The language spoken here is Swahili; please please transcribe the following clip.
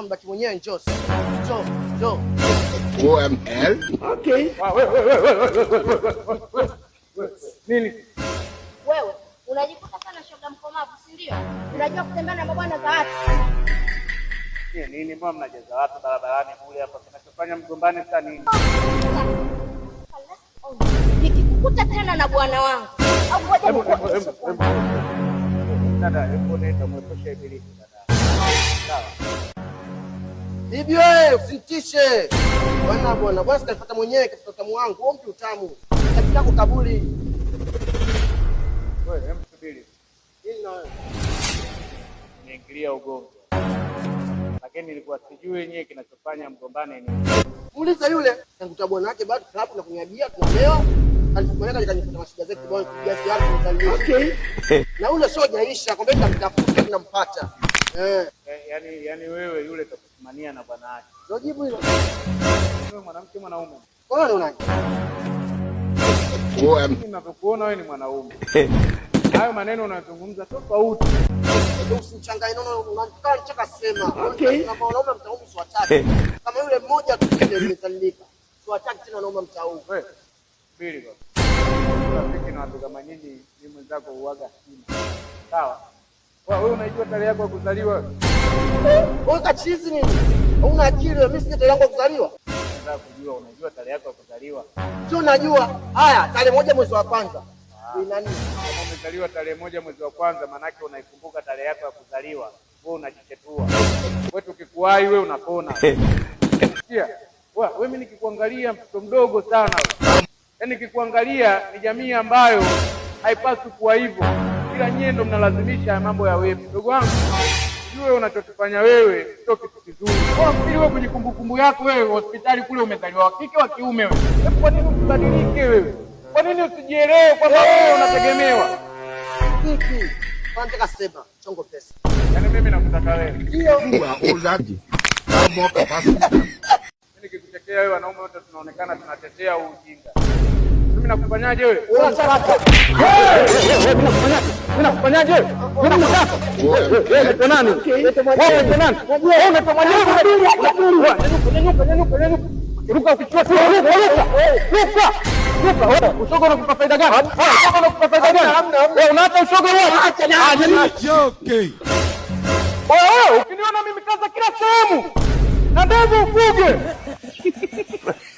Mbaki mwenyewe njoo. Njoo. OML. Okay. Nini? Wewe unajikuta sana shoga mkomavu, si ndio? Unajua kutembea na mabwana za watu. Nini mbona mnajaza watu barabarani kule hapa, kinachofanya mgombane sasa nini? Nikikukuta tena na bwana wangu au ngoja dada, hebu nenda mwepeshe ibilisi dada. Sawa. Bibi wewe usitishe. Bwana sitafuta mwenyewe katika utamu wangu. Wewe mtu utamu. Katika kukabuli. Wewe msubiri. Nini na wewe? Niingilia ugomvi. Lakini nilikuwa sijui yenyewe kinachofanya mgombane ni. Muulize yule. Tanguta bwana wake bado klabu na kunyabia tunaelewa. Alipoeleka nikanifuta mashida zetu bwana kiasi yake mzalio. Okay. Na ule sio jaisha, kwamba nitamtafuta tunampata. Yaani wewe yule utakusimania na bwana wake. Ndio jibu hilo. Wewe mwanamke mwanaume. Wewe unaje? Ninapokuona wewe ni mwanaume. Hayo maneno unazungumza tofauti. Usichanganye neno unataka nichaka sema. Okay. Kama wanaume mtaumu si watatu. Kama yule mmoja tu ndio nimezalika. Si watatu tena wanaume mtaumu. Wewe bili bwana. Rafiki na watu kama nyinyi ni mwenzako uaga sina. Sawa? Wewe unajua tarehe yako ya kuzaliwa? Wewe kachizi nini? Hauna akili, mimi sija tarehe yangu ya kuzaliwa. Nataka kujua unajua tarehe yako ya kuzaliwa. Sio najua. Haya, tarehe 1 mwezi wa kwanza. Ni nani? Kama umezaliwa tarehe 1 mwezi wa kwanza, maana yake unaikumbuka tarehe yako ya kuzaliwa. Wewe unajichetua. Wewe tukikuwahi wewe unapona. Sikia? Wewe mimi nikikuangalia mtoto mdogo sana wewe. Yaani nikikuangalia ni jamii ambayo haipaswi kuwa hivyo. Kila nyendo mnalazimisha mambo ya wewe. Ndugu wangu, wewe unachokifanya wewe sio kitu kizuri. Wewe kwenye kumbukumbu yako wewe hospitali kule umezaliwa wa kike wa kiume wewe. Kwa nini usibadilike wewe? Kwa nini usijielewe kwamba wewe unategemewa? Kiki. Nataka sema chongo pesa. Yaani mimi nakutaka wewe. Ndio. Uzaji. Kama kapasi. Mimi nikikuchekea wewe wanaume wote tunaonekana tunatetea ujinga. Mimi nakufanyaje wewe? Unataka. Mimi nakufanyaje wewe? Mimi nakutaka. Wewe ni nani? Wewe ni nani? Wewe unaitwa mwalimu. Nyanyuka. Ruka ukichukua tu. Ruka. Wewe ushoga unakupa faida gani? Ushoga unakupa faida gani? Wewe unaacha ushoga wewe. Acha na. Okay. Wewe ukiniona mimi kaza kila sehemu. Na ndevu ufuge.